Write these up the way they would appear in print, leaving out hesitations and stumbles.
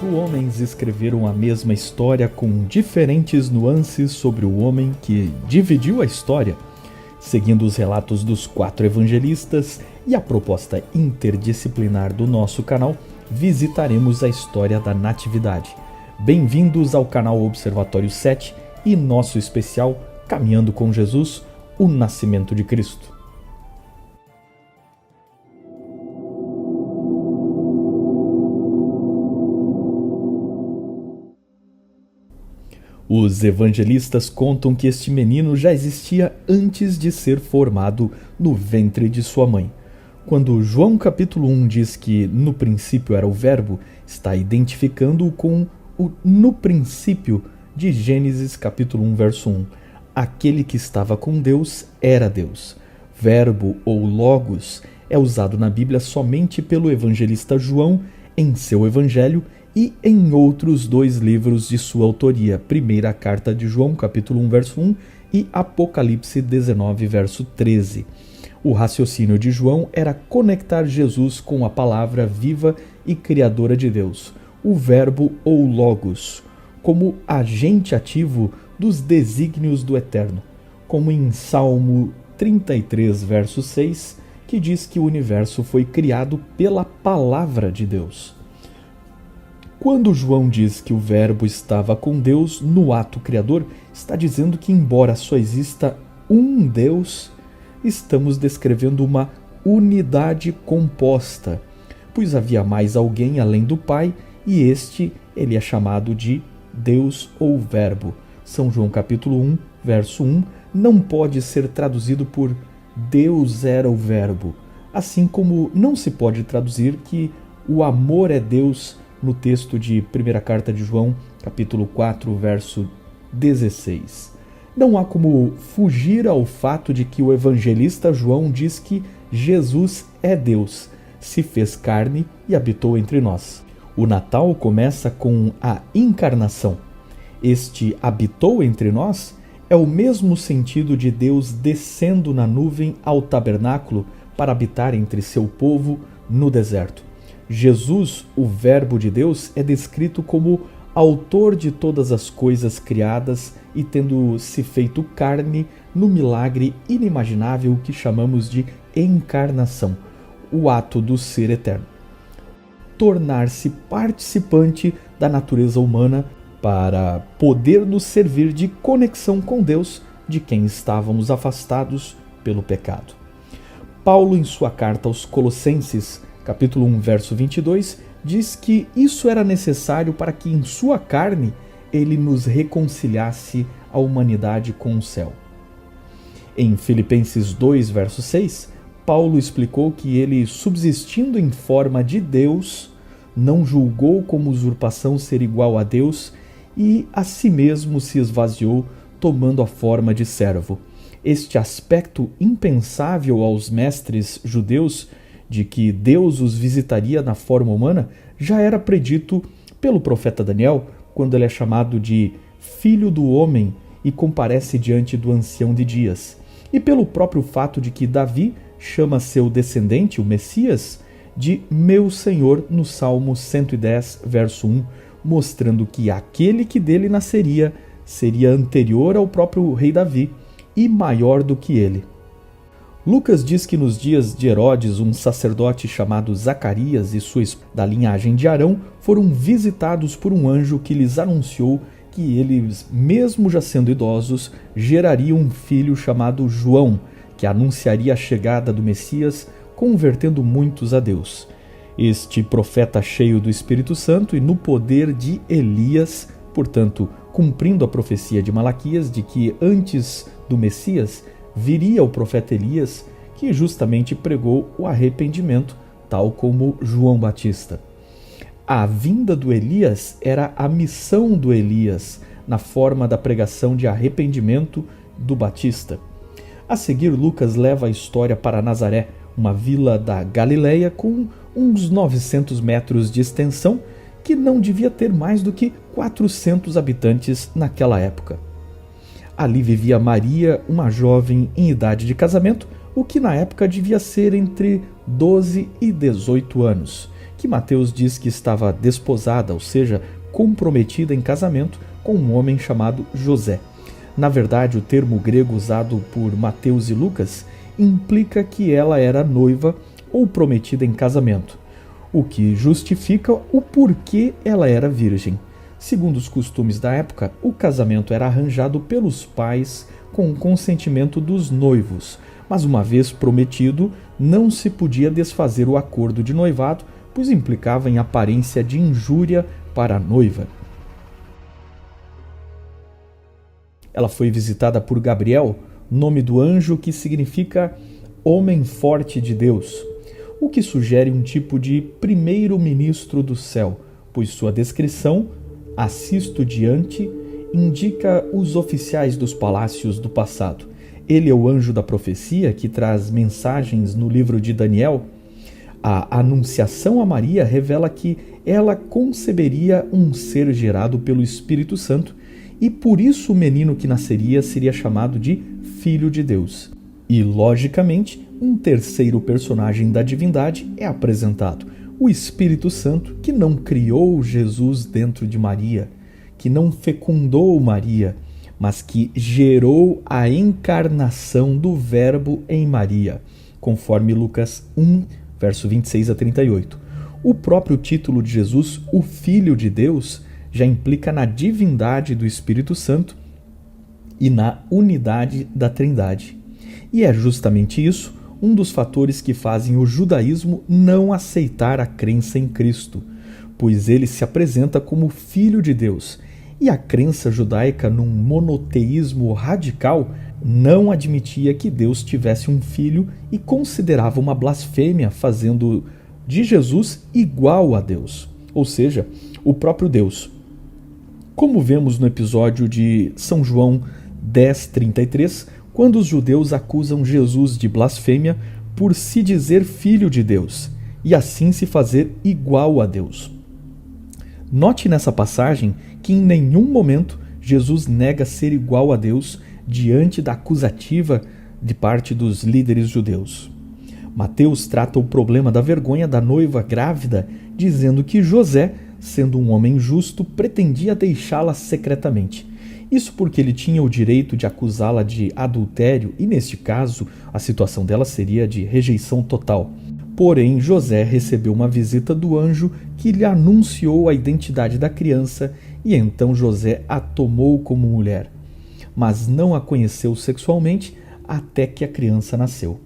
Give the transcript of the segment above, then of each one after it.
4 homens escreveram a mesma história com diferentes nuances sobre o homem que dividiu a história. Seguindo os relatos dos 4 evangelistas e a proposta interdisciplinar do nosso canal, visitaremos a história da Natividade. Bem-vindos ao canal Observatório 7 e nosso especial Caminhando com Jesus, o Nascimento de Cristo. Os evangelistas contam que este menino já existia antes de ser formado no ventre de sua mãe. Quando João capítulo 1 diz que no princípio era o Verbo, está identificando-o com o no princípio de Gênesis capítulo 1, verso 1. Aquele que estava com Deus era Deus. Verbo ou logos é usado na Bíblia somente pelo evangelista João em seu evangelho e em outros 2 livros de sua autoria, primeira carta de João, capítulo 1, verso 1 e Apocalipse 19, verso 13. O raciocínio de João era conectar Jesus com a palavra viva e criadora de Deus, o Verbo ou Logos, como agente ativo dos desígnios do Eterno, como em Salmo 33, verso 6, que diz que o universo foi criado pela palavra de Deus. Quando João diz que o Verbo estava com Deus no ato criador, está dizendo que, embora só exista um Deus, estamos descrevendo uma unidade composta, pois havia mais alguém além do Pai, e ele é chamado de Deus ou Verbo. São João capítulo 1, verso 1, não pode ser traduzido por Deus era o Verbo, assim como não se pode traduzir que o amor é Deus no texto de primeira carta de João, capítulo 4, verso 16. Não há como fugir ao fato de que o evangelista João diz que Jesus é Deus, se fez carne e habitou entre nós. O Natal começa com a encarnação. Este habitou entre nós é o mesmo sentido de Deus descendo na nuvem ao tabernáculo para habitar entre seu povo no deserto. Jesus, o Verbo de Deus, é descrito como autor de todas as coisas criadas e tendo se feito carne no milagre inimaginável que chamamos de encarnação, o ato do ser eterno. Tornar-se participante da natureza humana para poder nos servir de conexão com Deus, de quem estávamos afastados pelo pecado. Paulo, em sua carta aos Colossenses, capítulo 1, verso 22, diz que isso era necessário para que em sua carne ele nos reconciliasse a humanidade com o céu. Em Filipenses 2, verso 6, Paulo explicou que ele, subsistindo em forma de Deus, não julgou como usurpação ser igual a Deus e a si mesmo se esvaziou, tomando a forma de servo. Este aspecto impensável aos mestres judeus de que Deus os visitaria na forma humana, já era predito pelo profeta Daniel, quando ele é chamado de Filho do Homem e comparece diante do Ancião de Dias, e pelo próprio fato de que Davi chama seu descendente, o Messias, de Meu Senhor no Salmo 110, verso 1, mostrando que aquele que dele nasceria seria anterior ao próprio rei Davi e maior do que ele. Lucas diz que nos dias de Herodes, um sacerdote chamado Zacarias e sua esposa da linhagem de Arão foram visitados por um anjo que lhes anunciou que eles, mesmo já sendo idosos, gerariam um filho chamado João, que anunciaria a chegada do Messias, convertendo muitos a Deus. Este profeta cheio do Espírito Santo e no poder de Elias, portanto, cumprindo a profecia de Malaquias de que antes do Messias viria o profeta Elias, que justamente pregou o arrependimento, tal como João Batista. A vinda do Elias era a missão do Elias, na forma da pregação de arrependimento do Batista. A seguir, Lucas leva a história para Nazaré, uma vila da Galileia com uns 900 metros de extensão, que não devia ter mais do que 400 habitantes naquela época. Ali vivia Maria, uma jovem em idade de casamento, o que na época devia ser entre 12 e 18 anos, que Mateus diz que estava desposada, ou seja, comprometida em casamento com um homem chamado José. Na verdade, o termo grego usado por Mateus e Lucas implica que ela era noiva ou prometida em casamento, o que justifica o porquê ela era virgem. Segundo os costumes da época, o casamento era arranjado pelos pais com o consentimento dos noivos, mas uma vez prometido, não se podia desfazer o acordo de noivado, pois implicava em aparência de injúria para a noiva. Ela foi visitada por Gabriel, nome do anjo que significa homem forte de Deus, o que sugere um tipo de primeiro-ministro do céu, pois sua descrição, assisto diante, indica os oficiais dos palácios do passado. Ele é o anjo da profecia que traz mensagens no livro de Daniel. A anunciação a Maria revela que ela conceberia um ser gerado pelo Espírito Santo e por isso o menino que nasceria seria chamado de Filho de Deus. E, logicamente, um terceiro personagem da divindade é apresentado, o Espírito Santo, que não criou Jesus dentro de Maria, que não fecundou Maria, mas que gerou a encarnação do Verbo em Maria, conforme Lucas 1, verso 26 a 38. O próprio título de Jesus, o Filho de Deus, já implica na divindade do Espírito Santo e na unidade da Trindade. E é justamente isso um dos fatores que fazem o judaísmo não aceitar a crença em Cristo, pois ele se apresenta como Filho de Deus, e a crença judaica num monoteísmo radical não admitia que Deus tivesse um filho e considerava uma blasfêmia fazendo de Jesus igual a Deus, ou seja, o próprio Deus. Como vemos no episódio de São João 10:33, quando os judeus acusam Jesus de blasfêmia por se dizer filho de Deus e assim se fazer igual a Deus. Note nessa passagem que em nenhum momento Jesus nega ser igual a Deus diante da acusativa de parte dos líderes judeus. Mateus trata o problema da vergonha da noiva grávida, dizendo que José, sendo um homem justo, pretendia deixá-la secretamente. Isso porque ele tinha o direito de acusá-la de adultério e, neste caso, a situação dela seria de rejeição total. Porém, José recebeu uma visita do anjo que lhe anunciou a identidade da criança e então José a tomou como mulher, mas não a conheceu sexualmente até que a criança nasceu.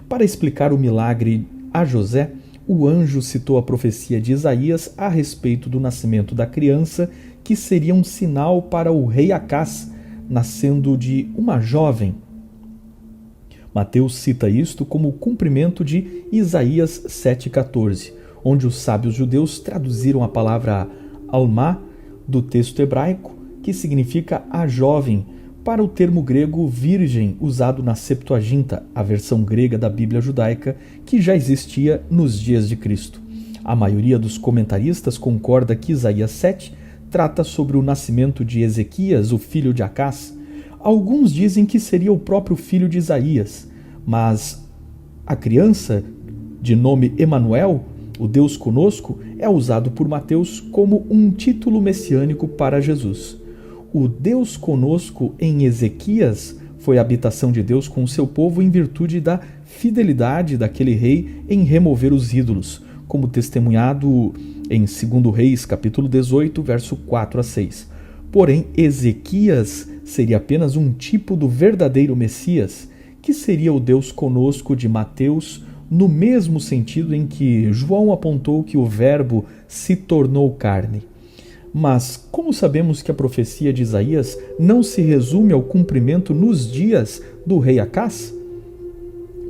Para explicar o milagre a José, o anjo citou a profecia de Isaías a respeito do nascimento da criança, que seria um sinal para o rei Acás, nascendo de uma jovem. Mateus cita isto como cumprimento de Isaías 7,14, onde os sábios judeus traduziram a palavra alma do texto hebraico, que significa a jovem, para o termo grego virgem, usado na Septuaginta, a versão grega da Bíblia judaica, que já existia nos dias de Cristo. A maioria dos comentaristas concorda que Isaías 7 trata sobre o nascimento de Ezequias, o filho de Acás. Alguns dizem que seria o próprio filho de Isaías, mas a criança, de nome Emanuel, o Deus conosco, é usado por Mateus como um título messiânico para Jesus. O Deus conosco em Ezequias foi a habitação de Deus com o seu povo em virtude da fidelidade daquele rei em remover os ídolos, como testemunhado em 2 Reis, capítulo 18, verso 4 a 6. Porém, Ezequias seria apenas um tipo do verdadeiro Messias, que seria o Deus conosco de Mateus, no mesmo sentido em que João apontou que o Verbo se tornou carne. Mas como sabemos que a profecia de Isaías não se resume ao cumprimento nos dias do rei Acás?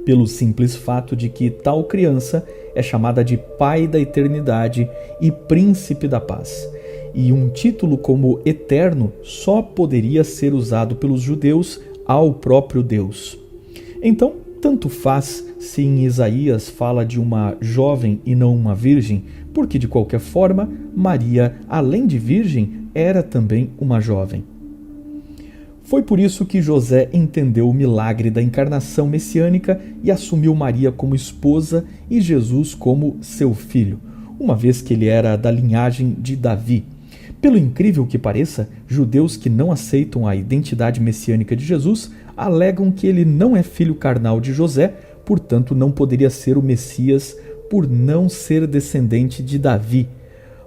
Pelo simples fato de que tal criança é chamada de Pai da Eternidade e Príncipe da Paz. E um título como Eterno só poderia ser usado pelos judeus ao próprio Deus. Então, tanto faz se em Isaías fala de uma jovem e não uma virgem, porque de qualquer forma, Maria, além de virgem, era também uma jovem. Foi por isso que José entendeu o milagre da encarnação messiânica e assumiu Maria como esposa e Jesus como seu filho, uma vez que ele era da linhagem de Davi. Pelo incrível que pareça, judeus que não aceitam a identidade messiânica de Jesus alegam que ele não é filho carnal de José, portanto não poderia ser o Messias por não ser descendente de Davi.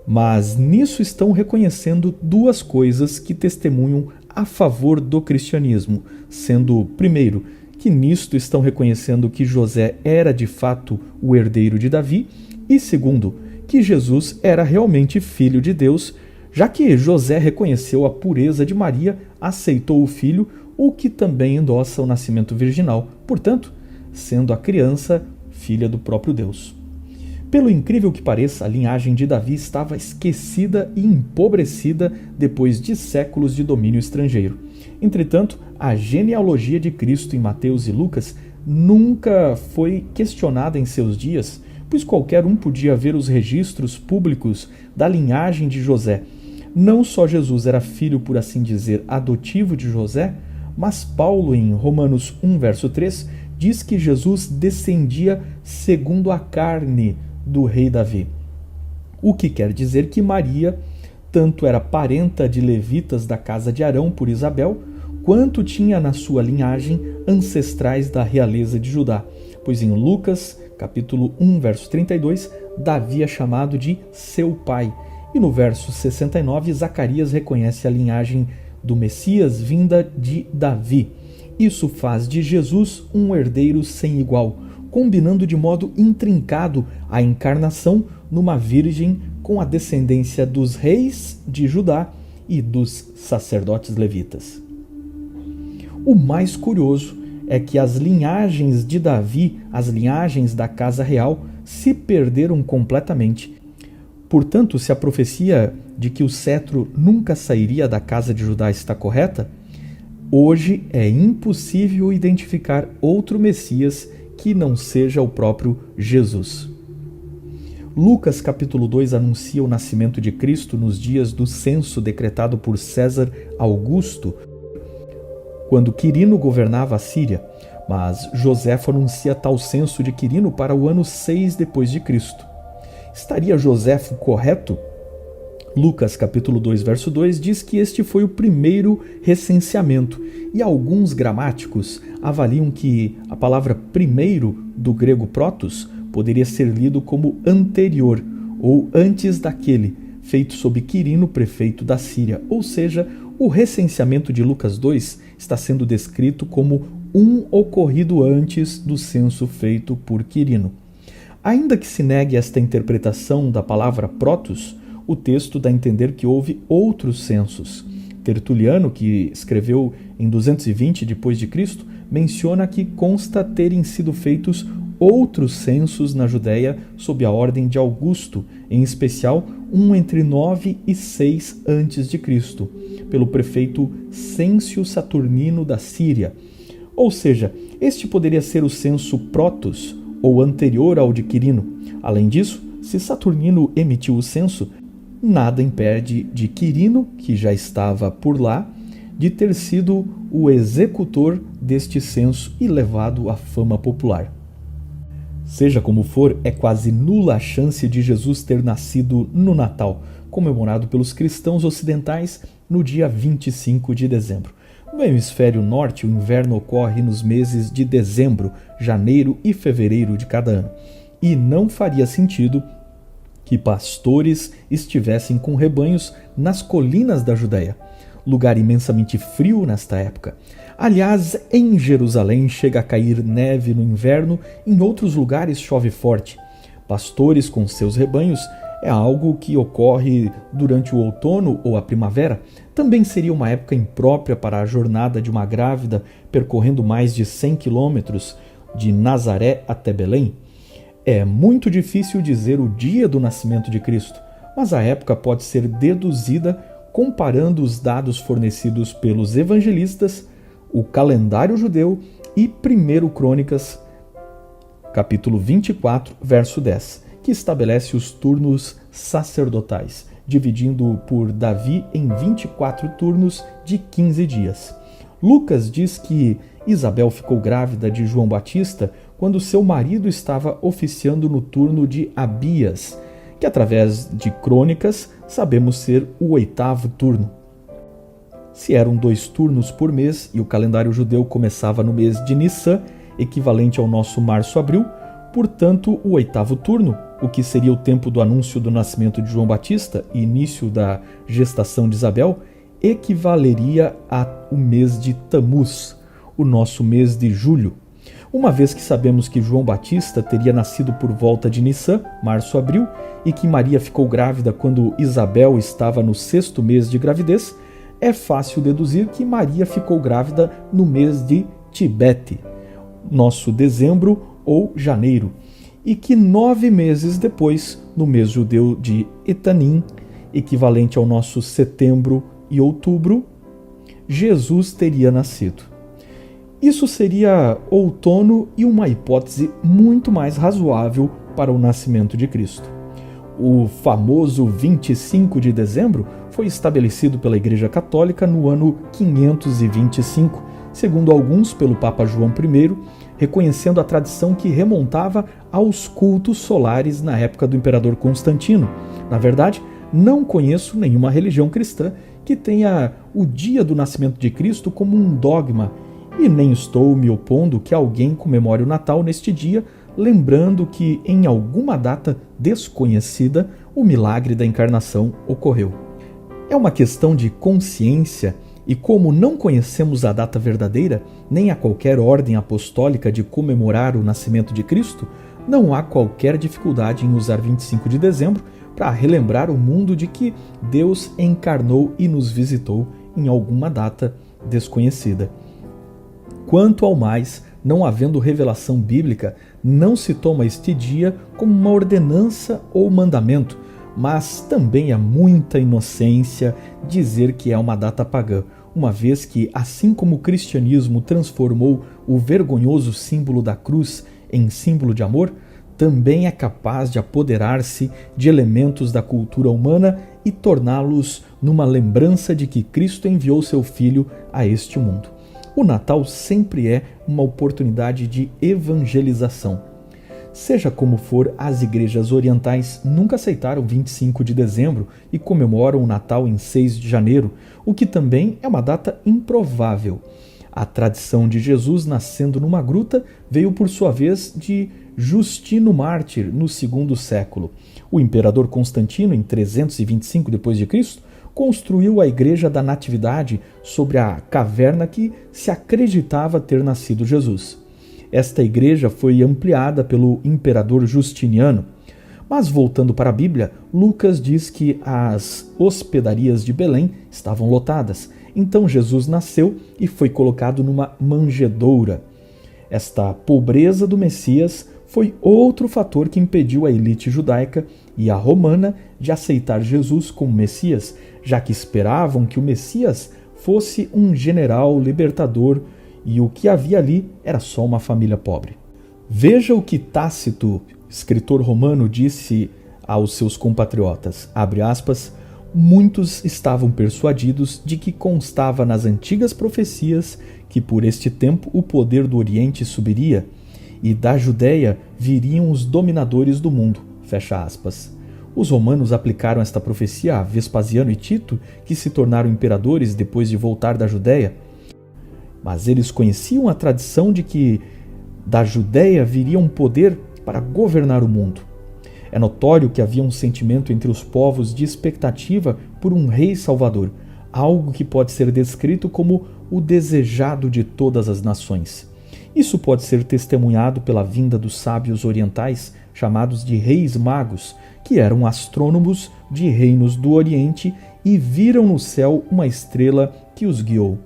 Mas nisso estão reconhecendo duas coisas que testemunham a favor do cristianismo, sendo, primeiro, que nisto estão reconhecendo que José era de fato o herdeiro de Davi, e segundo, que Jesus era realmente filho de Deus, já que José reconheceu a pureza de Maria, aceitou o filho, o que também endossa o nascimento virginal, portanto, sendo a criança filha do próprio Deus. Pelo incrível que pareça, a linhagem de Davi estava esquecida e empobrecida depois de séculos de domínio estrangeiro. Entretanto, a genealogia de Cristo em Mateus e Lucas nunca foi questionada em seus dias, pois qualquer um podia ver os registros públicos da linhagem de José. Não só Jesus era filho, por assim dizer, adotivo de José, mas Paulo, em Romanos 1, verso 3, diz que Jesus descendia segundo a carne do rei Davi. O que quer dizer que Maria tanto era parenta de levitas da casa de Arão por Isabel, quanto tinha na sua linhagem ancestrais da realeza de Judá, pois em Lucas, capítulo 1, verso 32, Davi é chamado de seu pai, e no verso 69, Zacarias reconhece a linhagem do Messias vinda de Davi. Isso faz de Jesus um herdeiro sem igual, combinando de modo intrincado a encarnação numa virgem com a descendência dos reis de Judá e dos sacerdotes levitas. O mais curioso é que as linhagens de Davi, as linhagens da casa real, se perderam completamente. Portanto, se a profecia de que o cetro nunca sairia da casa de Judá está correta, hoje é impossível identificar outro Messias que não seja o próprio Jesus. Lucas capítulo 2 anuncia o nascimento de Cristo nos dias do censo decretado por César Augusto, quando Quirino governava a Síria, mas Joséfo anuncia tal censo de Quirino para o ano 6 depois de Cristo. Estaria Joséfo correto? Lucas capítulo 2, verso 2 diz que este foi o primeiro recenseamento, e alguns gramáticos avaliam que a palavra primeiro, do grego protos, poderia ser lido como anterior, ou antes daquele, feito sob Quirino, prefeito da Síria, ou seja, o recenseamento de Lucas 2 está sendo descrito como um ocorrido antes do censo feito por Quirino. Ainda que se negue esta interpretação da palavra protos, o texto dá a entender que houve outros censos. Tertuliano, que escreveu em 220 d.C., menciona que consta terem sido feitos outros censos na Judéia sob a ordem de Augusto, em especial um entre 9 e 6 a.C., pelo prefeito Cêncio Saturnino da Síria. Ou seja, este poderia ser o censo protos, ou anterior ao de Quirino. Além disso, se Saturnino emitiu o censo, nada impede de Quirino, que já estava por lá, de ter sido o executor deste censo e levado à fama popular. Seja como for, é quase nula a chance de Jesus ter nascido no Natal, comemorado pelos cristãos ocidentais no dia 25 de dezembro. No hemisfério norte, o inverno ocorre nos meses de dezembro, janeiro e fevereiro de cada ano, e não faria sentido que pastores estivessem com rebanhos nas colinas da Judéia, lugar imensamente frio nesta época. Aliás, em Jerusalém chega a cair neve no inverno, em outros lugares chove forte. Pastores com seus rebanhos é algo que ocorre durante o outono ou a primavera. Também seria uma época imprópria para a jornada de uma grávida percorrendo mais de 100 quilômetros de Nazaré até Belém. É muito difícil dizer o dia do nascimento de Cristo, mas a época pode ser deduzida comparando os dados fornecidos pelos evangelistas, o calendário judeu e 1 Crônicas, capítulo 24, verso 10, que estabelece os turnos sacerdotais, dividindo por Davi em 24 turnos de 15 dias. Lucas diz que Isabel ficou grávida de João Batista quando seu marido estava oficiando no turno de Abias, que através de crônicas sabemos ser o 8º turno. Se eram 2 turnos por mês e o calendário judeu começava no mês de Nissan, equivalente ao nosso março-abril, portanto, o 8º turno, o que seria o tempo do anúncio do nascimento de João Batista e início da gestação de Isabel, equivaleria ao mês de Tamuz, o nosso mês de julho. Uma vez que sabemos que João Batista teria nascido por volta de Nissan, março-abril, e que Maria ficou grávida quando Isabel estava no 6º mês de gravidez, é fácil deduzir que Maria ficou grávida no mês de Tibete, nosso dezembro ou janeiro, e que 9 meses depois, no mês judeu de Etanim, equivalente ao nosso setembro e outubro, Jesus teria nascido. Isso seria outono e uma hipótese muito mais razoável para o nascimento de Cristo. O famoso 25 de dezembro foi estabelecido pela Igreja Católica no ano 525, segundo alguns pelo Papa João I, reconhecendo a tradição que remontava aos cultos solares na época do imperador Constantino. Na verdade, não conheço nenhuma religião cristã que tenha o dia do nascimento de Cristo como um dogma, e nem estou me opondo que alguém comemore o Natal neste dia, lembrando que em alguma data desconhecida o milagre da encarnação ocorreu. É uma questão de consciência e, como não conhecemos a data verdadeira, nem a qualquer ordem apostólica de comemorar o nascimento de Cristo, não há qualquer dificuldade em usar 25 de dezembro para relembrar o mundo de que Deus encarnou e nos visitou em alguma data desconhecida. Quanto ao mais, não havendo revelação bíblica, não se toma este dia como uma ordenança ou mandamento, mas também é muita inocência dizer que é uma data pagã, uma vez que, assim como o cristianismo transformou o vergonhoso símbolo da cruz em símbolo de amor, também é capaz de apoderar-se de elementos da cultura humana e torná-los numa lembrança de que Cristo enviou seu Filho a este mundo. O Natal sempre é uma oportunidade de evangelização. Seja como for, as igrejas orientais nunca aceitaram 25 de dezembro e comemoram o Natal em 6 de janeiro, o que também é uma data improvável. A tradição de Jesus nascendo numa gruta veio, por sua vez, de Justino Mártir, no 2º século. O imperador Constantino, em 325 d.C., construiu a Igreja da Natividade sobre a caverna que se acreditava ter nascido Jesus. Esta igreja foi ampliada pelo imperador Justiniano. Mas voltando para a Bíblia, Lucas diz que as hospedarias de Belém estavam lotadas. Então Jesus nasceu e foi colocado numa manjedoura. Esta pobreza do Messias foi outro fator que impediu a elite judaica e a romana de aceitar Jesus como Messias, já que esperavam que o Messias fosse um general libertador e o que havia ali era só uma família pobre. Veja o que Tácito, escritor romano, disse aos seus compatriotas, abre aspas, muitos estavam persuadidos de que constava nas antigas profecias que por este tempo o poder do Oriente subiria e da Judéia viriam os dominadores do mundo, fecha aspas. Os romanos aplicaram esta profecia a Vespasiano e Tito, que se tornaram imperadores depois de voltar da Judéia. Mas eles conheciam a tradição de que da Judéia viria um poder para governar o mundo. É notório que havia um sentimento entre os povos de expectativa por um rei salvador, algo que pode ser descrito como o desejado de todas as nações. Isso pode ser testemunhado pela vinda dos sábios orientais, chamados de reis magos, que eram astrônomos de reinos do Oriente e viram no céu uma estrela que os guiou.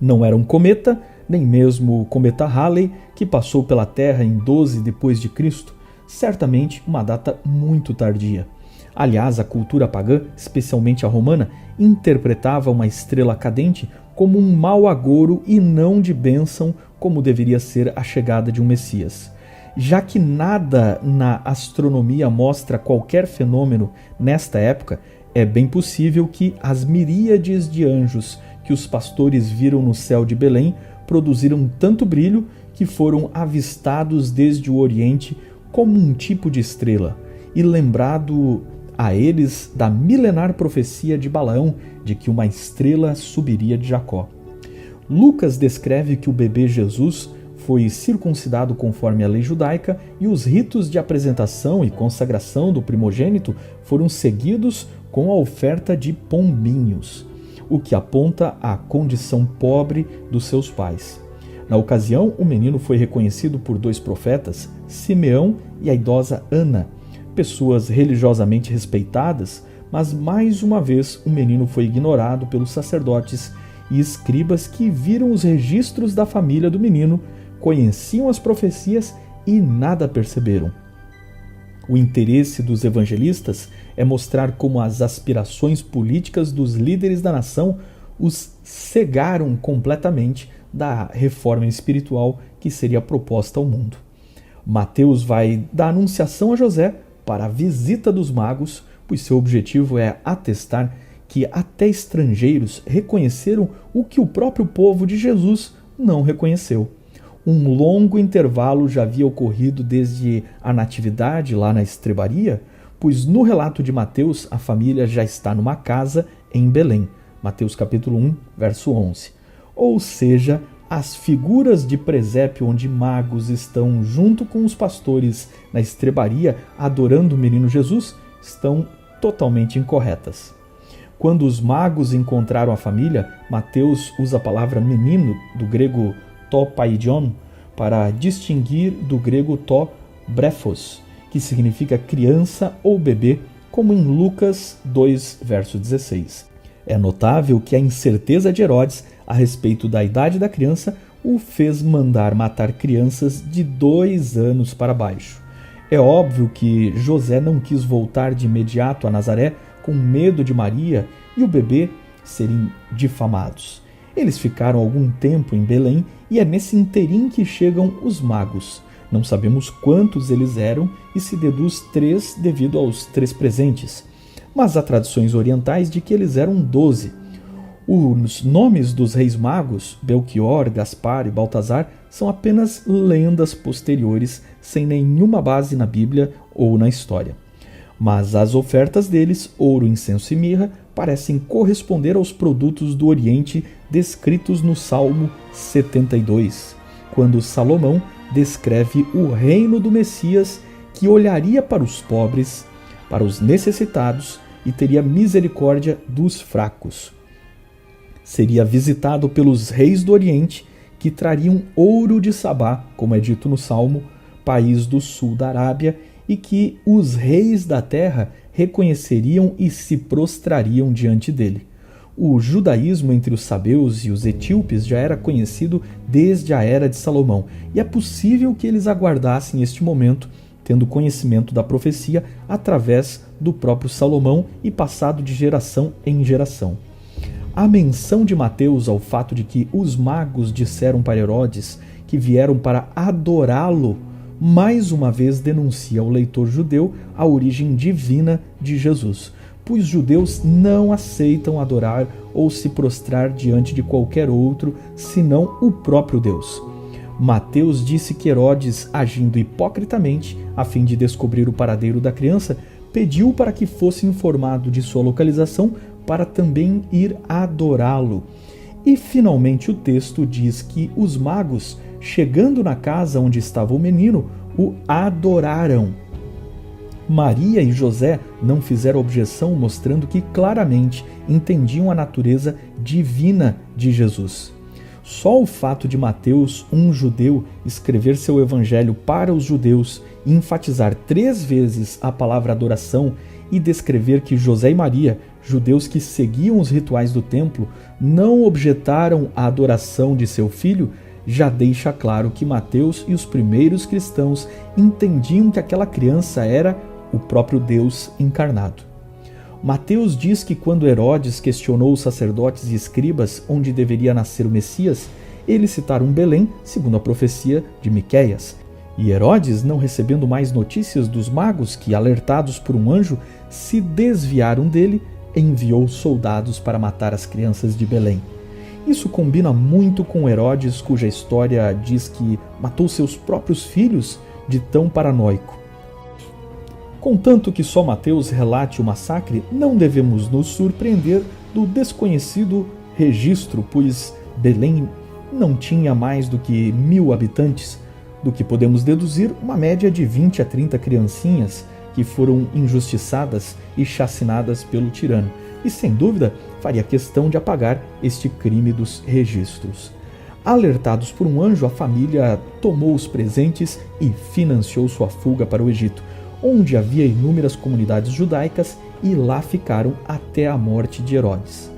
Não era um cometa, nem mesmo o cometa Halley, que passou pela Terra em 12 d.C., certamente uma data muito tardia. Aliás, a cultura pagã, especialmente a romana, interpretava uma estrela cadente como um mau agouro e não de bênção, como deveria ser a chegada de um Messias. Já que nada na astronomia mostra qualquer fenômeno nesta época, é bem possível que as miríades de anjos que os pastores viram no céu de Belém produziram tanto brilho que foram avistados desde o Oriente como um tipo de estrela, e lembrado a eles da milenar profecia de Balaão de que uma estrela subiria de Jacó. Lucas descreve que o bebê Jesus foi circuncidado conforme a lei judaica e os ritos de apresentação e consagração do primogênito foram seguidos com a oferta de pombinhos, o que aponta à condição pobre dos seus pais. Na ocasião, o menino foi reconhecido por 2 profetas, Simeão e a idosa Ana, pessoas religiosamente respeitadas, mas mais uma vez o menino foi ignorado pelos sacerdotes e escribas que viram os registros da família do menino, conheciam as profecias e nada perceberam. O interesse dos evangelistas é mostrar como as aspirações políticas dos líderes da nação os cegaram completamente da reforma espiritual que seria proposta ao mundo. Mateus vai da anunciação a José para a visita dos magos, pois seu objetivo é atestar que até estrangeiros reconheceram o que o próprio povo de Jesus não reconheceu. Um longo intervalo já havia ocorrido desde a natividade lá na estrebaria, pois no relato de Mateus a família já está numa casa em Belém. Mateus capítulo 1, verso 11. Ou seja, as figuras de presépio onde magos estão junto com os pastores na estrebaria adorando o menino Jesus estão totalmente incorretas. Quando os magos encontraram a família, Mateus usa a palavra menino, do grego to paidion, para distinguir do grego to brephos, que significa criança ou bebê, como em Lucas 2, verso 16. É notável que a incerteza de Herodes a respeito da idade da criança o fez mandar matar crianças de 2 anos para baixo. É óbvio que José não quis voltar de imediato a Nazaré com medo de Maria e o bebê serem difamados. Eles ficaram algum tempo em Belém e é nesse interim que chegam os magos. Não sabemos quantos eles eram e se deduz 3 devido aos 3 presentes. Mas há tradições orientais de que eles eram 12. Os nomes dos reis magos, Belchior, Gaspar e Baltazar, são apenas lendas posteriores, sem nenhuma base na Bíblia ou na história. Mas as ofertas deles, ouro, incenso e mirra, parecem corresponder aos produtos do Oriente descritos no Salmo 72, quando Salomão descreve o reino do Messias que olharia para os pobres, para os necessitados e teria misericórdia dos fracos. Seria visitado pelos reis do Oriente que trariam ouro de Sabá, como é dito no Salmo, país do sul da Arábia, e que os reis da terra reconheceriam e se prostrariam diante dele. O judaísmo entre os sabeus e os etíopes já era conhecido desde a era de Salomão, e é possível que eles aguardassem este momento, tendo conhecimento da profecia através do próprio Salomão e passado de geração em geração. A menção de Mateus ao fato de que os magos disseram para Herodes que vieram para adorá-lo, mais uma vez denuncia ao leitor judeu a origem divina de Jesus, pois judeus não aceitam adorar ou se prostrar diante de qualquer outro senão o próprio Deus. Mateus disse que Herodes, agindo hipocritamente a fim de descobrir o paradeiro da criança, pediu para que fosse informado de sua localização para também ir adorá-lo. E finalmente o texto diz que os magos, chegando na casa onde estava o menino, o adoraram. Maria e José não fizeram objeção, mostrando que claramente entendiam a natureza divina de Jesus. Só o fato de Mateus, um judeu, escrever seu evangelho para os judeus e enfatizar 3 vezes a palavra adoração e descrever que José e Maria, judeus que seguiam os rituais do templo, não objetaram a adoração de seu filho, já deixa claro que Mateus e os primeiros cristãos entendiam que aquela criança era o próprio Deus encarnado. Mateus diz que quando Herodes questionou os sacerdotes e escribas onde deveria nascer o Messias, eles citaram Belém, segundo a profecia de Miqueias. E Herodes, não recebendo mais notícias dos magos que, alertados por um anjo, se desviaram dele, enviou soldados para matar as crianças de Belém. Isso combina muito com Herodes, cuja história diz que matou seus próprios filhos de tão paranoico. Contanto que só Mateus relate o massacre, não devemos nos surpreender do desconhecido registro, pois Belém não tinha mais do que 1000 habitantes, do que podemos deduzir uma média de 20 a 30 criancinhas que foram injustiçadas e chacinadas pelo tirano, e sem dúvida faria questão de apagar este crime dos registros. Alertados por um anjo, a família tomou os presentes e financiou sua fuga para o Egito, onde havia inúmeras comunidades judaicas, e lá ficaram até a morte de Herodes.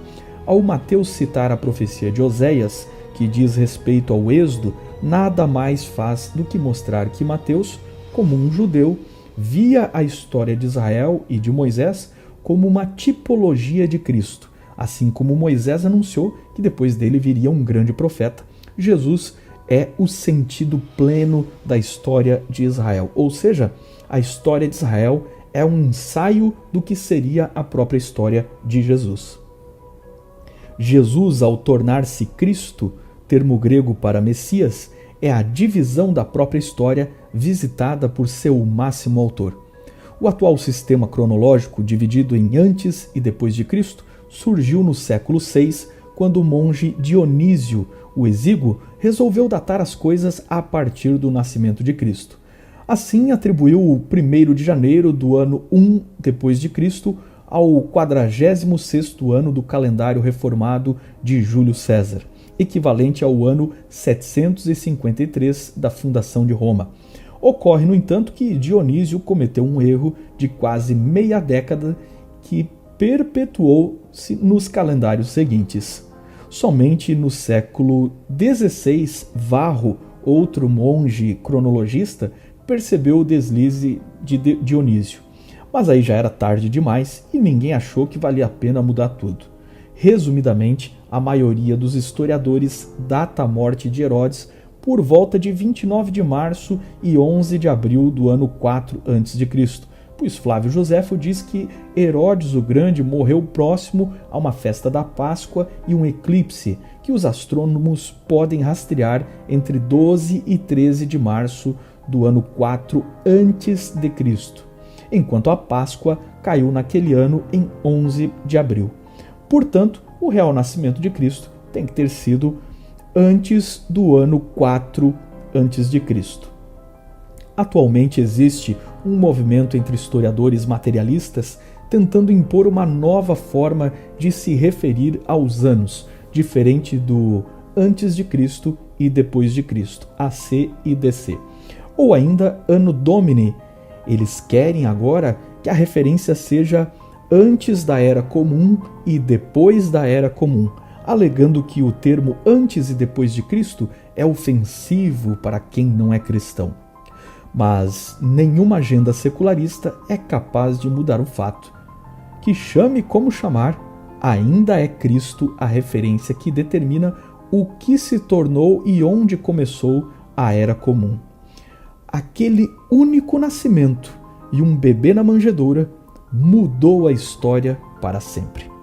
Ao Mateus citar a profecia de Oséias, que diz respeito ao êxodo, nada mais faz do que mostrar que Mateus, como um judeu, via a história de Israel e de Moisés como uma tipologia de Cristo, assim como Moisés anunciou que depois dele viria um grande profeta. Jesus é o sentido pleno da história de Israel, ou seja, a história de Israel é um ensaio do que seria a própria história de Jesus. Jesus, ao tornar-se Cristo, termo grego para Messias, é a divisão da própria história visitada por seu máximo autor. O atual sistema cronológico, dividido em antes e depois de Cristo, surgiu no século VI, quando o monge Dionísio, o Exíguo, resolveu datar as coisas a partir do nascimento de Cristo. Assim, atribuiu o 1º de janeiro do ano 1 depois de Cristo ao 46º ano do calendário reformado de Júlio César, equivalente ao ano 753 da fundação de Roma. Ocorre, no entanto, que Dionísio cometeu um erro de quase meia década que perpetuou-se nos calendários seguintes. Somente no século XVI, Varro, outro monge cronologista, percebeu o deslize de Dionísio. Mas aí já era tarde demais e ninguém achou que valia a pena mudar tudo. Resumidamente, a maioria dos historiadores data a morte de Herodes por volta de 29 de março e 11 de abril do ano 4 a.C., pois Flávio Joséfo diz que Herodes o Grande morreu próximo a uma festa da Páscoa e um eclipse, que os astrônomos podem rastrear entre 12 e 13 de março do ano 4 a.C., enquanto a Páscoa caiu naquele ano em 11 de abril. Portanto, o real nascimento de Cristo tem que ter sido antes do ano 4 a.C. Atualmente existe um movimento entre historiadores materialistas tentando impor uma nova forma de se referir aos anos, diferente do antes de Cristo e depois de Cristo, AC e DC. Ou ainda Anno Domini. Eles querem agora que a referência seja antes da Era Comum e depois da Era Comum, alegando que o termo antes e depois de Cristo é ofensivo para quem não é cristão. Mas nenhuma agenda secularista é capaz de mudar o fato que, chame como chamar, ainda é Cristo a referência que determina o que se tornou e onde começou a Era Comum. Aquele único nascimento e um bebê na manjedoura mudou a história para sempre.